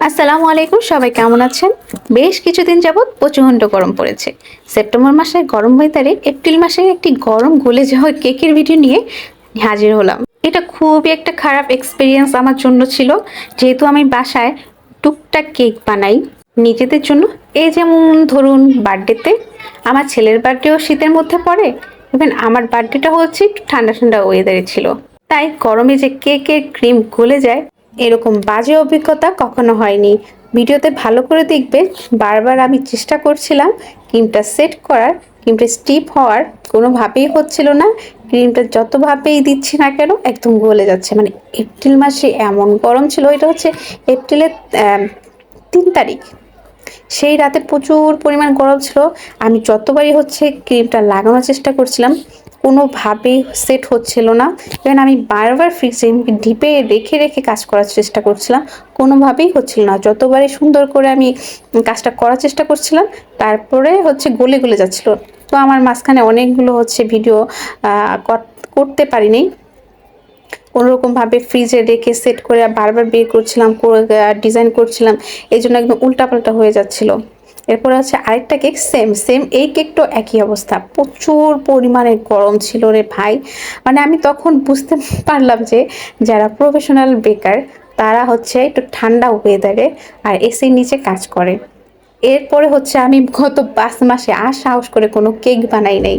আসসালামু আলাইকুম, সবাই কেমন আছেন? বেশ কিছুদিন যাবৎ প্রচণ্ড গরম পড়েছে। সেপ্টেম্বর মাসের গরম ওয়েদারে এপ্রিল মাসে একটি গরম গলে যাওয়া কেকের ভিডিও নিয়ে হাজির হলাম। এটা খুবই একটা খারাপ এক্সপিরিয়েন্স আমার জন্য ছিল, যেহেতু আমি বাসায় টুকটাক কেক বানাই নিজেদের জন্য। এই যেমন ধরুন বার্থডেতে, আমার ছেলের বার্থডেও শীতের মধ্যে পড়ে, ইভেন আমার বার্থডেটা হচ্ছে একটু ঠান্ডা ঠান্ডা ওয়েদারে ছিল। তাই গরমে যে কেকের ক্রিম গলে যায়, এরকম বাজে অভিজ্ঞতা কখনো হয়নি। ভিডিওতে ভালো করে দেখবে, বারবার আমি চেষ্টা করছিলাম ক্রিমটা সেট করার, ক্রিমটা স্টিপ হওয়ার কোনোভাবেই হচ্ছিল না। ক্রিমটা যতভাবেই দিচ্ছি না কেন একদম গলে যাচ্ছে। মানে এপ্রিল মাসে এমন গরম ছিল, এটা হচ্ছে এপ্রিলের 3 তারিখ। সেই রাতে প্রচুর পরিমাণ গরম ছিল। আমি যতবারই হচ্ছে ক্রিমটা লাগানোর চেষ্টা করছিলাম, কোনোভাবেই সেট হচ্ছিল না। ইভেন আমি বারবার ফ্রিজে ডিপে রেখে রেখে কাজ করার চেষ্টা করছিলাম, কোনোভাবেই হচ্ছিল না। যতবারই সুন্দর করে আমি কাজটা করার চেষ্টা করছিলাম, তারপরে হচ্ছে গলে গলে যাচ্ছিল। তো আমার মাঝখানে অনেকগুলো হচ্ছে ভিডিও করতে পারিনি। কোনোরকমভাবে ফ্রিজে রেখে সেট করে বারবার বের করছিলাম, ডিজাইন করছিলাম, এই জন্য একদম উল্টাপাল্টা হয়ে যাচ্ছিল। এরপরে হচ্ছে আরেকটা কেক, সেম সেম এই কেকটাও একই অবস্থা, প্রচুর পরিমাণে গরম ছিল রে ভাই। মানে আমি তখন বুঝতে পারলাম যে যারা প্রফেশনাল বেকার, তারা হচ্ছে একটু ঠান্ডা ওয়েদারে আর এসির নিচে কাজ করে। এরপরে হচ্ছে আমি গত 5 মাসে আর সাহস করে কোনো কেক বানাই নাই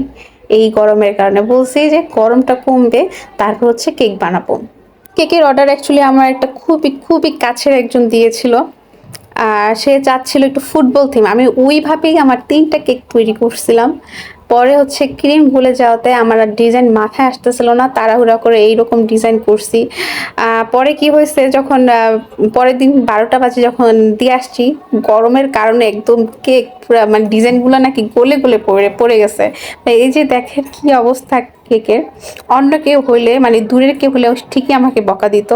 এই গরমের কারণে। বলছি যে গরমটা কমবে, তারপর হচ্ছে কেক বানাবো। কেকের অর্ডার অ্যাকচুয়ালি আমার একটা খুবই খুবই কাছের একজন দিয়েছিল, আর সে চাচ্ছিল একটু ফুটবল থিম। আমি ওইভাবেই আমার 3টা কেক তৈরি করছিলাম। পরে হচ্ছে ক্রিম গলে যাওয়াতে আমার আর ডিজাইন মাথায় আসতেছিল না, তাড়াহুড়া করে এইরকম ডিজাইন করছি। পরে কি হয়েছে, যখন পরের দিন 12টা বাজে যখন দিয়ে আসছি, গরমের কারণে একদম কেক পুরা মানে ডিজাইনগুলো নাকি গলে গলে পড়ে গেছে। এই যে দেখেন কি অবস্থা কেকের। অন্য কেউ হইলে, মানে দূরের কেউ হলে ঠিকই আমাকে বকা দিত,